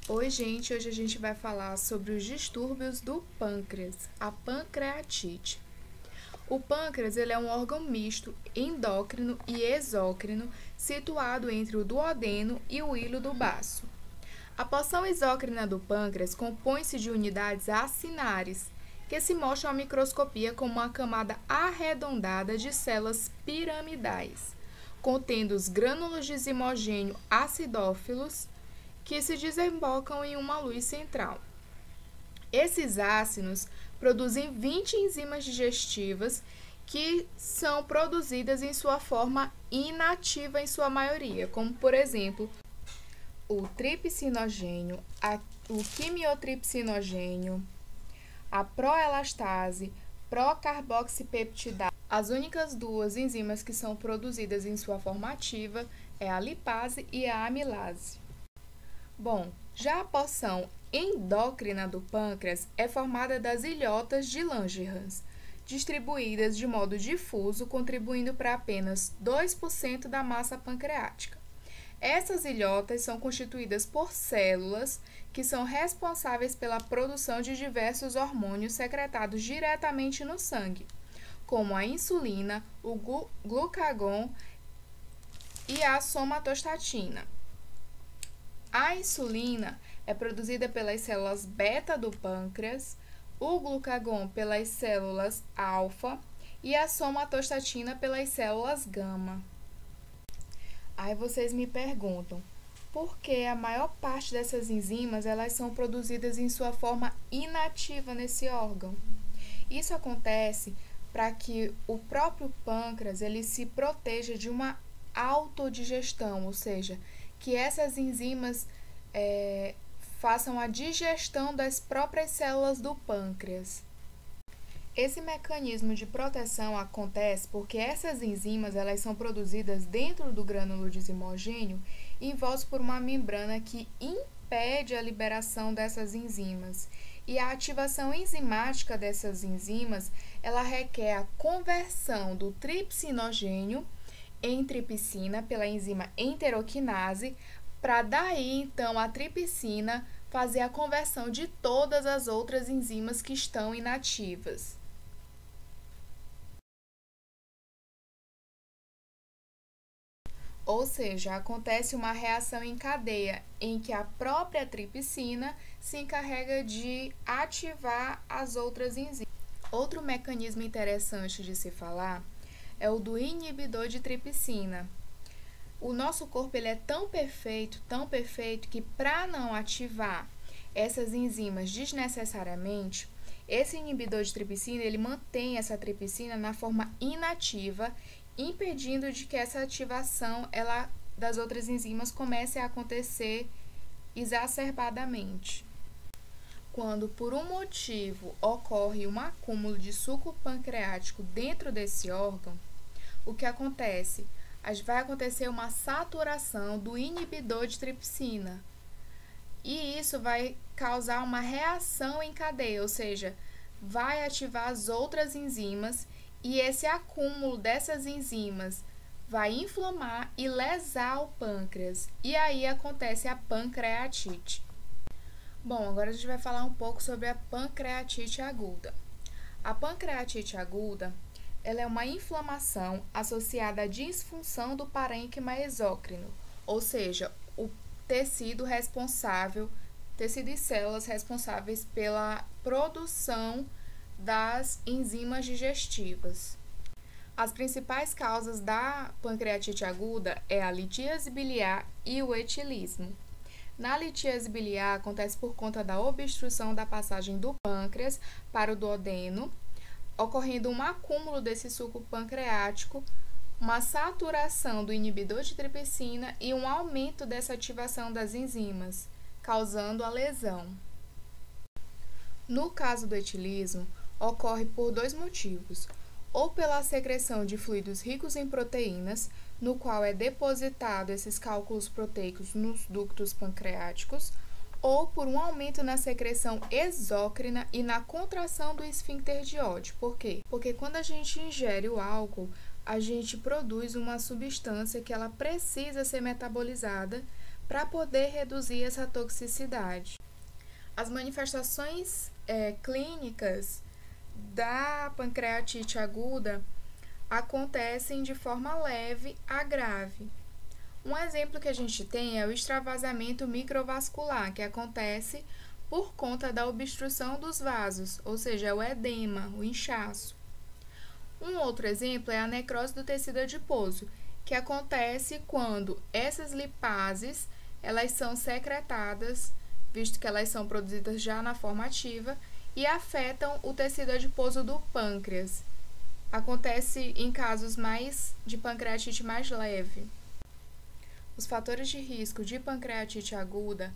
Oi, gente! Hoje a gente vai falar sobre os distúrbios do pâncreas, a pancreatite. O pâncreas ele é um órgão misto, endócrino e exócrino, situado entre o duodeno e o hilo do baço. A porção exócrina do pâncreas compõe-se de unidades acinares, que se mostram à microscopia como uma camada arredondada de células piramidais, contendo os grânulos de zimogênio acidófilos, que se desembocam em uma luz central. Esses ácidos produzem 20 enzimas digestivas que são produzidas em sua forma inativa em sua maioria, como por exemplo, o tripsinogênio, o quimiotripsinogênio, a proelastase, procarboxipeptidase. As únicas duas enzimas que são produzidas em sua forma ativa é a lipase e a amilase. Bom, já a porção endócrina do pâncreas é formada das ilhotas de Langerhans, distribuídas de modo difuso, contribuindo para apenas 2% da massa pancreática. Essas ilhotas são constituídas por células que são responsáveis pela produção de diversos hormônios secretados diretamente no sangue, como a insulina, o glucagon e a somatostatina. A insulina é produzida pelas células beta do pâncreas, o glucagon pelas células alfa e a somatostatina pelas células gama. Aí vocês me perguntam, por que a maior parte dessas enzimas elas são produzidas em sua forma inativa nesse órgão? Isso acontece para que o próprio pâncreas ele se proteja de uma autodigestão, ou seja, que essas enzimas façam a digestão das próprias células do pâncreas. Esse mecanismo de proteção acontece porque essas enzimas elas são produzidas dentro do grânulo de zimogênio, envoltos por uma membrana que impede a liberação dessas enzimas. E a ativação enzimática dessas enzimas, ela requer a conversão do tripsinogênio em tripsina pela enzima enteroquinase, para daí então a tripsina fazer a conversão de todas as outras enzimas que estão inativas. Ou seja, acontece uma reação em cadeia em que a própria tripsina se encarrega de ativar as outras enzimas. Outro mecanismo interessante de se falar é o do inibidor de tripsina. O nosso corpo ele é tão perfeito, que para não ativar essas enzimas desnecessariamente, esse inibidor de tripsina ele mantém essa tripsina na forma inativa, impedindo de que essa ativação das outras enzimas comece a acontecer exacerbadamente. Quando por um motivo ocorre um acúmulo de suco pancreático dentro desse órgão, o que acontece? Vai acontecer uma saturação do inibidor de tripsina. E isso vai causar uma reação em cadeia, ou seja, vai ativar as outras enzimas e esse acúmulo dessas enzimas vai inflamar e lesar o pâncreas. E aí acontece a pancreatite. Bom, agora a gente vai falar um pouco sobre a pancreatite aguda. A pancreatite aguda ela é uma inflamação associada à disfunção do parênquima exócrino, ou seja, o tecido e células responsáveis pela produção das enzimas digestivas. As principais causas da pancreatite aguda é a litíase biliar e o etilismo. Na litíase biliar acontece por conta da obstrução da passagem do pâncreas para o duodeno, ocorrendo um acúmulo desse suco pancreático, uma saturação do inibidor de tripsina e um aumento dessa ativação das enzimas, causando a lesão. No caso do etilismo, ocorre por dois motivos, ou pela secreção de fluidos ricos em proteínas, no qual é depositado esses cálculos proteicos nos ductos pancreáticos, ou por um aumento na secreção exócrina e na contração do esfíncter de Oddi. Por quê? Porque quando a gente ingere o álcool, a gente produz uma substância que ela precisa ser metabolizada para poder reduzir essa toxicidade. As manifestações clínicas da pancreatite aguda acontecem de forma leve a grave. Um exemplo que a gente tem é o extravasamento microvascular, que acontece por conta da obstrução dos vasos, ou seja, o edema, o inchaço. Um outro exemplo é a necrose do tecido adiposo, que acontece quando essas lipases elas são secretadas, visto que elas são produzidas já na forma ativa, e afetam o tecido adiposo do pâncreas. Acontece em casos de pancreatite mais leve. Os fatores de risco de pancreatite aguda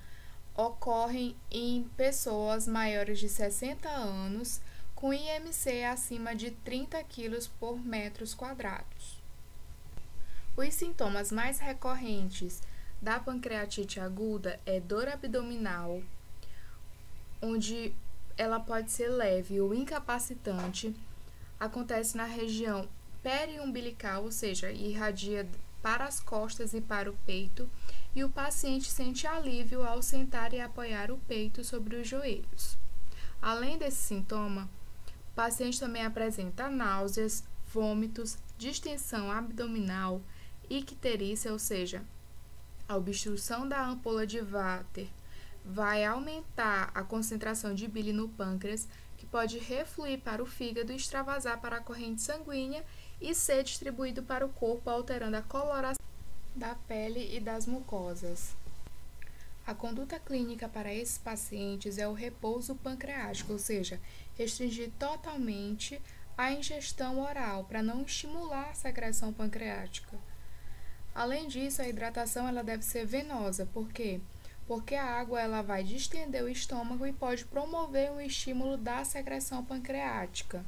ocorrem em pessoas maiores de 60 anos com IMC acima de 30 kg por metros quadrados. Os sintomas mais recorrentes da pancreatite aguda é dor abdominal, onde ela pode ser leve ou incapacitante, acontece na região periumbilical, ou seja, irradia para as costas e para o peito, e o paciente sente alívio ao sentar e apoiar o peito sobre os joelhos. Além desse sintoma, o paciente também apresenta náuseas, vômitos, distensão abdominal, icterícia, ou seja, a obstrução da ampola de Vater vai aumentar a concentração de bile no pâncreas, que pode refluir para o fígado, extravasar para a corrente sanguínea e ser distribuído para o corpo, alterando a coloração da pele e das mucosas. A conduta clínica para esses pacientes é o repouso pancreático, ou seja, restringir totalmente a ingestão oral para não estimular a secreção pancreática. Além disso, a hidratação ela deve ser venosa. Por quê? Porque a água ela vai distender o estômago e pode promover um estímulo da secreção pancreática.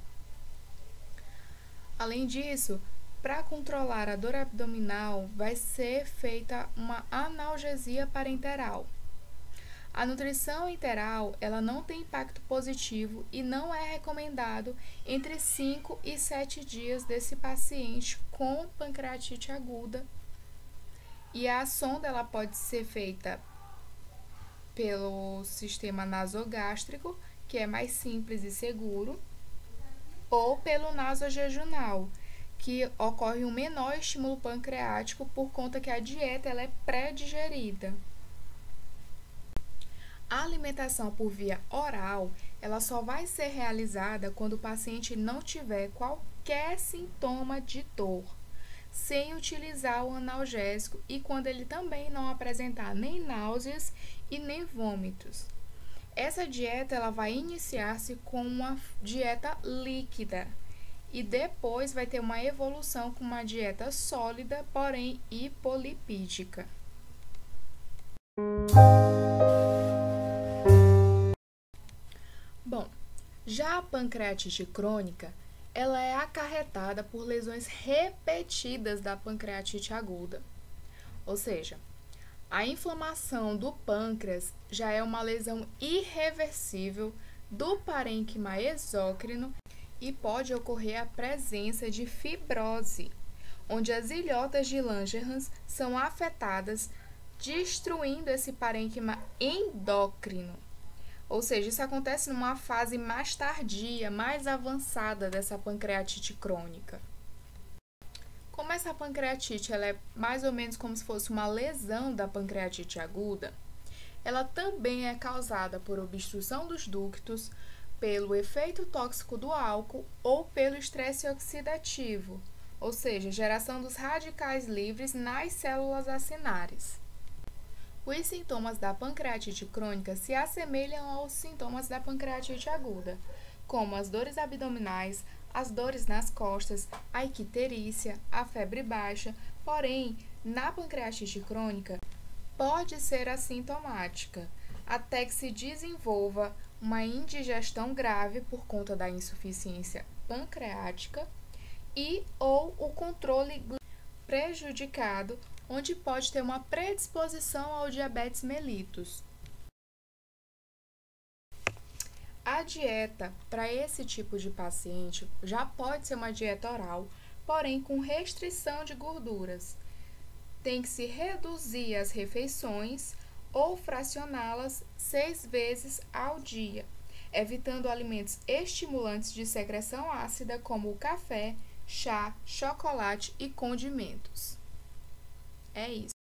Além disso, para controlar a dor abdominal, vai ser feita uma analgesia parenteral. A nutrição enteral ela não tem impacto positivo e não é recomendado entre 5 e 7 dias desse paciente com pancreatite aguda. E a sonda ela pode ser feita pelo sistema nasogástrico, que é mais simples e seguro, ou pelo nasojejunal, que ocorre um menor estímulo pancreático por conta que a dieta ela é pré-digerida. A alimentação por via oral, ela só vai ser realizada quando o paciente não tiver qualquer sintoma de dor, sem utilizar o analgésico e quando ele também não apresentar nem náuseas e nem vômitos. Essa dieta ela vai iniciar-se com uma dieta líquida e depois vai ter uma evolução com uma dieta sólida, porém hipolipídica. Bom, já a pancreatite crônica, ela é acarretada por lesões repetidas da pancreatite aguda. Ou seja, a inflamação do pâncreas já é uma lesão irreversível do parênquima exócrino e pode ocorrer a presença de fibrose, onde as ilhotas de Langerhans são afetadas, destruindo esse parênquima endócrino. Ou seja, isso acontece numa fase mais tardia, mais avançada dessa pancreatite crônica. Como essa pancreatite ela é mais ou menos como se fosse uma lesão da pancreatite aguda, ela também é causada por obstrução dos ductos, pelo efeito tóxico do álcool ou pelo estresse oxidativo, ou seja, geração dos radicais livres nas células acinares. Os sintomas da pancreatite crônica se assemelham aos sintomas da pancreatite aguda, como as dores abdominais, as dores nas costas, a icterícia, a febre baixa, porém, na pancreatite crônica, pode ser assintomática, até que se desenvolva uma indigestão grave por conta da insuficiência pancreática e ou o controle prejudicado, onde pode ter uma predisposição ao diabetes mellitus. dieta para esse tipo de paciente já pode ser uma dieta oral, porém com restrição de gorduras. Tem que se reduzir as refeições ou fracioná-las 6 vezes ao dia, evitando alimentos estimulantes de secreção ácida como o café, chá, chocolate e condimentos. É isso.